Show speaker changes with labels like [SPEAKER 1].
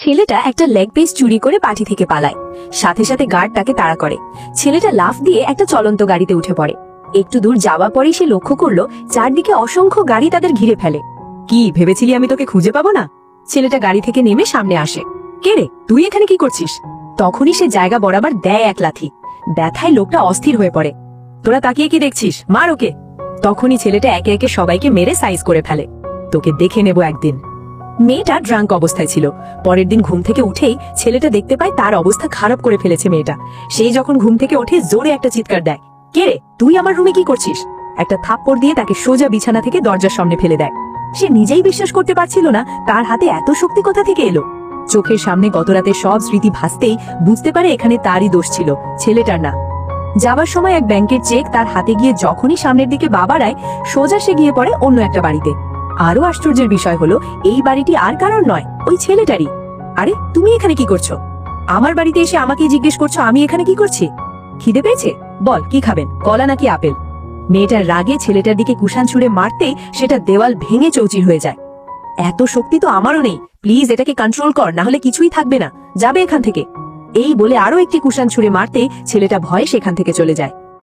[SPEAKER 1] ছেলেটা একটা leg piece চুরি করে পার্টি থেকে পালায়। সাথে সাথে গার্ড তাকে তাড়া করে। ছেলেটা লাফ দিয়ে একটা চলন্ত গাড়িতে উঠে পড়ে। একটু দূর যাওয়ার পরেই সে লক্ষ্য করলো চারদিকে অসংখ্য গাড়ি তাদের ঘিরে ফেলে। কি ভেবেছিলি আমি তোকে খুঁজে পাবো না? ছেলেটা গাড়ি থেকে নেমে সামনে আসে। কে রে, তুই এখানে কি করছিস? তখনই সে জায়গা বরাবর দেয় এক লাথি। ব্যথায় লোকটা অস্থির হয়ে পড়ে। তোরা তাকিয়ে কি দেখছিস, মার ওকে। তখনই ছেলেটা একে একে সবাইকে মেরে সাইজ করে ফেলে। তোকে দেখে নেব একদিন। মেয়েটা ড্রাঙ্ক অবস্থায় ছিল। পরের দিন ঘুম থেকে উঠেই ছেলেটা দেখতে পায় তার অবস্থা খারাপ করে ফেলেছে মেয়েটা। সেই যখন ঘুম থেকে ওঠে জোরে একটা চিৎকার দেয়। কে রে, তুই আমার রুমে কি করছিস? একটা থাপ্পড় দিয়ে তাকে সোজা বিছানা থেকে দরজার সামনে ফেলে দেয়। সে নিজেই বিশ্বাস করতে পারছিল না তার হাতে এত শক্তি কোথা থেকে এলো। চোখের সামনে গত রাতে সব স্মৃতি ভাসতেই বুঝতে পারে এখানে তারই দোষ ছিল, ছেলেটার না। যাবার সময় এক ব্যাংকের চেক তার হাতে গিয়ে যখনই সামনের দিকে বাড়ায় সোজা সে গিয়ে পড়ে অন্য একটা বাড়িতে। আরো আশ্চর্যের বিষয় হলো এই বাড়িটি আর কারোর নয়, ওই ছেলেটারই। আরে তুমি এখানে কি করছো? আমার বাড়িতে এসে আমাকে জিজ্ঞেস করছো আমি এখানে কি করছি? খিদে পেয়েছে? বল কি খাবেন, কলা নাকি আপেল? মেয়েটার রাগে ছেলেটার দিকে কুশান ছুঁড়ে মারতেই সেটা দেওয়াল ভেঙে চৌচির হয়ে যায়। এত শক্তি তো আমারও নেই, প্লিজ এটাকে কন্ট্রোল কর, না হলে কিছুই থাকবে না, যাবে এখান থেকে। এই বলে আরো একটি কুশান ছুঁড়ে মারতে ছেলেটা ভয়ে সেখান থেকে চলে যায়।